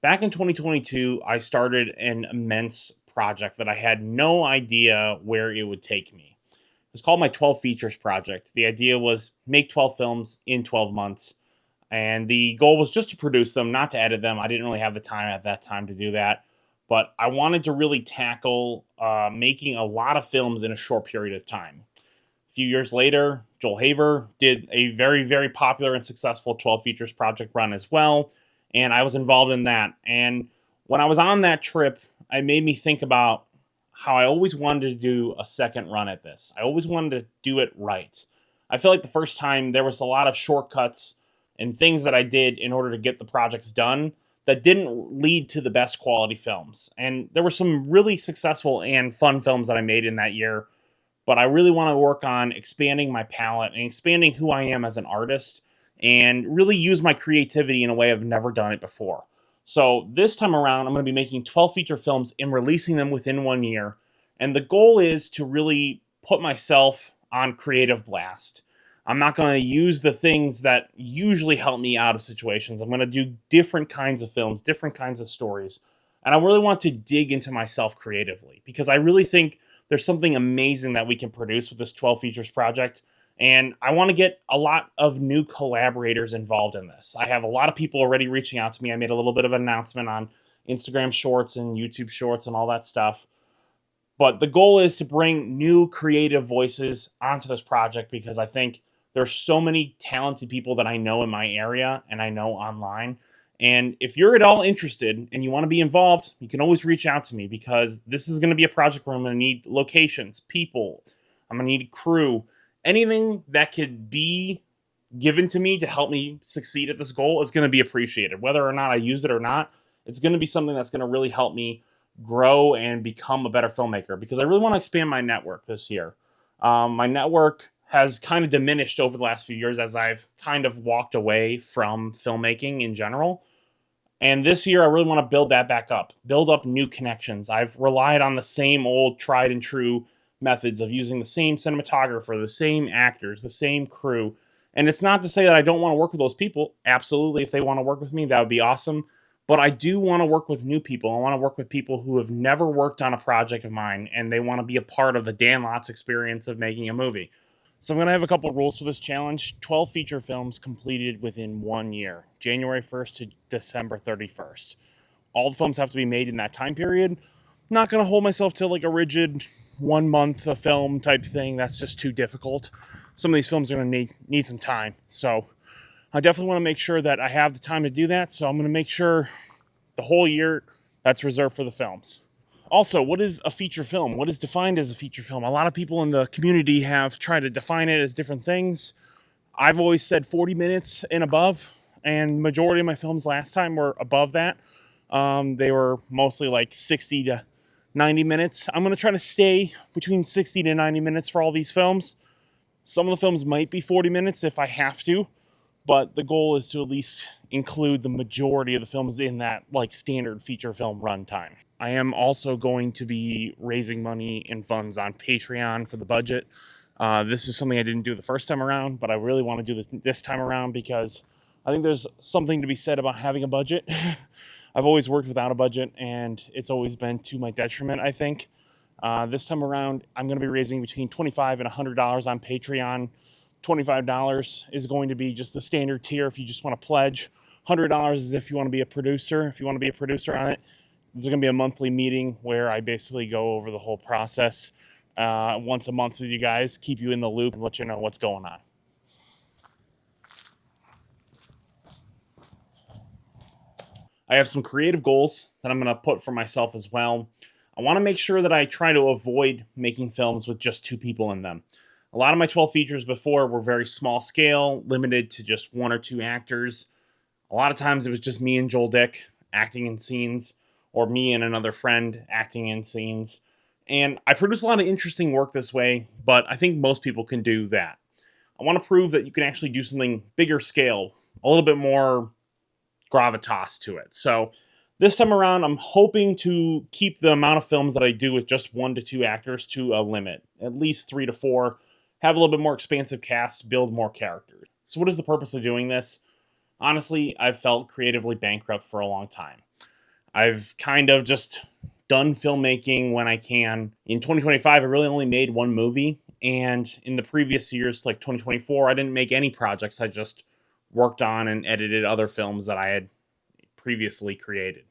Back in 2022, I started an immense project that I had no idea where it would take me. It's called my 12 Features Project. The idea was make 12 films in 12 months. And the goal was just to produce them, not to edit them. I didn't really have the time at that time to do that. But I wanted to really tackle making a lot of films in a short period of time. A few years later, Joel Haver did a very, very popular and successful 12 Features Project run as well. And I was involved in that. And when I was on that trip, it made me think about how I always wanted to do a second run at this. I always wanted to do it right. I feel like the first time there was a lot of shortcuts and things that I did in order to get the projects done that didn't lead to the best quality films. And there were some really successful and fun films that I made in that year, but I really want to work on expanding my palette and expanding who I am as an artist and really use my creativity in a way I've never done it before. So this time around, I'm going to be making 12 feature films and releasing them within 1 year. And the goal is to really put myself on creative blast. I'm not going to use the things that usually help me out of situations. I'm going to do different kinds of films, different kinds of stories. And I really want to dig into myself creatively because I really think there's something amazing that we can produce with this 12 features project. And I want to get a lot of new collaborators involved in this. I have a lot of people already reaching out to me. I made a little bit of an announcement on Instagram Shorts and YouTube Shorts and all that stuff. But the goal is to bring new creative voices onto this project because I think there's so many talented people that I know in my area and I know online. And if you're at all interested and you want to be involved, you can always reach out to me because this is going to be a project where I'm going to need locations, people, I'm going to need crew, anything that could be given to me to help me succeed at this goal is going to be appreciated. Whether or not I use it or not, it's going to be something that's going to really help me grow and become a better filmmaker because I really want to expand my network this year. My network has kind of diminished over the last few years as I've kind of walked away from filmmaking in general. And this year, I really want to build that back up, build up new connections. I've relied on the same old tried and true methods of using the same cinematographer, the same actors, the same crew. And it's not to say that I don't want to work with those people. Absolutely, if they want to work with me, that would be awesome. But I do want to work with new people. I want to work with people who have never worked on a project of mine and they want to be a part of the Dan Lotz experience of making a movie. So I'm going to have a couple of rules for this challenge. 12 feature films completed within 1 year, January 1st to December 31st. All the films have to be made in that time period. I'm not going to hold myself to like a rigid 1 month a film type thing. That's just too difficult. Some of these films are going to need some time. So I definitely want to make sure that I have the time to do that. So I'm going to make sure the whole year that's reserved for the films. Also, what is a feature film? What is defined as a feature film? A lot of people in the community have tried to define it as different things. I've always said 40 minutes and above, and majority of my films last time were above that. They were mostly like 60 to 90 minutes. I'm going to try to stay between 60 to 90 minutes for all these films. Some of the films might be 40 minutes if I have to, but the goal is to at least include the majority of the films in that like standard feature film runtime. I am also going to be raising money and funds on Patreon for the budget. This is something I didn't do the first time around, but I really want to do this time around because I think there's something to be said about having a budget. I've always worked without a budget, and it's always been to my detriment, I think. This time around, I'm going to be raising between $25 and $100 on Patreon. $25 is going to be just the standard tier if you just want to pledge. $100 is if you want to be a producer. If you want to be a producer on it, there's going to be a monthly meeting where I basically go over the whole process once a month with you guys, keep you in the loop, and let you know what's going on. I have some creative goals that I'm going to put for myself as well. I want to make sure that I try to avoid making films with just two people in them. A lot of my 12 features before were very small scale, limited to just one or two actors. A lot of times it was just me and Joel Dick acting in scenes, or me and another friend acting in scenes. And I produce a lot of interesting work this way, but I think most people can do that. I want to prove that you can actually do something bigger scale, a little bit more gravitas to it. So this time around, I'm hoping to keep the amount of films that I do with just 1 to 2 actors to a limit, at least 3 to 4, have a little bit more expansive cast, build more characters. So what is the purpose of doing this? Honestly, I've felt creatively bankrupt for a long time. I've kind of just done filmmaking when I can. In 2025, I really only made one movie. And in the previous years, like 2024, I didn't make any projects. I just worked on and edited other films that I had previously created.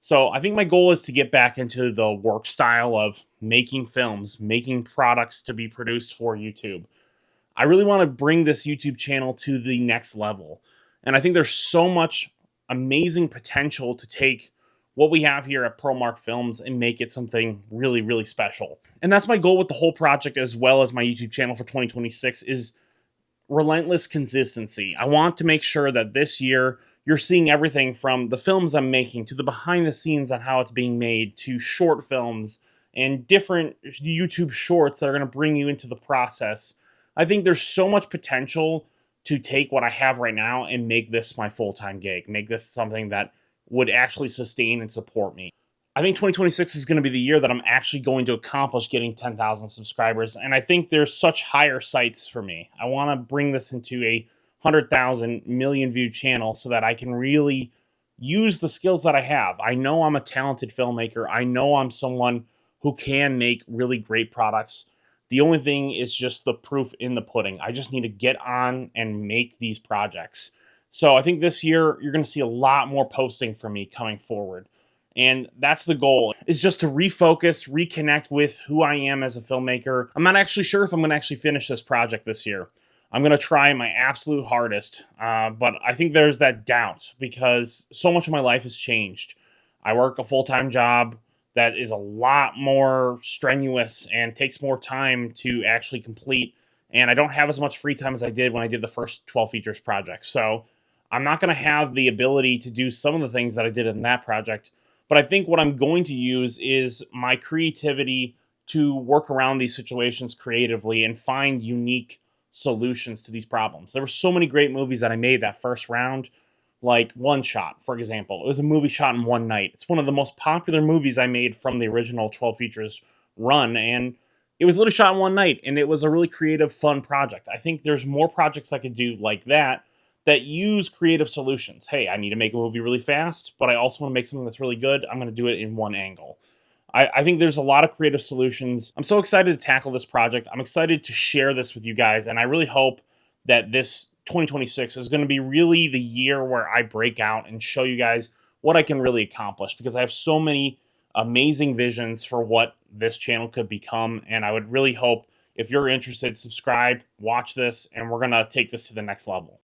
So I think my goal is to get back into the work style of making films, making products to be produced for YouTube. I really want to bring this YouTube channel to the next level. And I think there's so much amazing potential to take what we have here at ProMark Films and make it something really, really special. And that's my goal with the whole project as well as my YouTube channel for 2026 is relentless consistency. I want to make sure that this year you're seeing everything from the films I'm making to the behind the scenes on how it's being made to short films and different YouTube shorts that are going to bring you into the process. I think there's so much potential to take what I have right now and make this my full-time gig, make this something that would actually sustain and support me. I think 2026 is going to be the year that I'm actually going to accomplish getting 10,000 subscribers. And I think there's such higher sights for me. I want to bring this into a 100,000 million view channel so that I can really use the skills that I have. I know I'm a talented filmmaker. I know I'm someone who can make really great products. The only thing is just the proof in the pudding. I just need to get on and make these projects. So I think this year you're going to see a lot more posting from me coming forward. And that's the goal, is just to refocus, reconnect with who I am as a filmmaker. I'm not actually sure if I'm going to actually finish this project this year. I'm going to try my absolute hardest, but I think there's that doubt because so much of my life has changed. I work a full-time job that is a lot more strenuous and takes more time to actually complete, and I don't have as much free time as I did when I did the first 12 features project. So I'm not going to have the ability to do some of the things that I did in that project. But I think what I'm going to use is my creativity to work around these situations creatively and find unique solutions to these problems. There were so many great movies that I made that first round, like One Shot, for example. It was a movie shot in one night. It's one of the most popular movies I made from the original 12 features run, and it was literally shot in one night, and it was a really creative, fun project. I think there's more projects I could do like that use creative solutions. Hey, I need to make a movie really fast, but I also want to make something that's really good. I'm going to do it in one angle. I think there's a lot of creative solutions. I'm so excited to tackle this project. I'm excited to share this with you guys, and I really hope that this 2026 is going to be really the year where I break out and show you guys what I can really accomplish because I have so many amazing visions for what this channel could become, and I would really hope if you're interested, subscribe, watch this, and we're going to take this to the next level.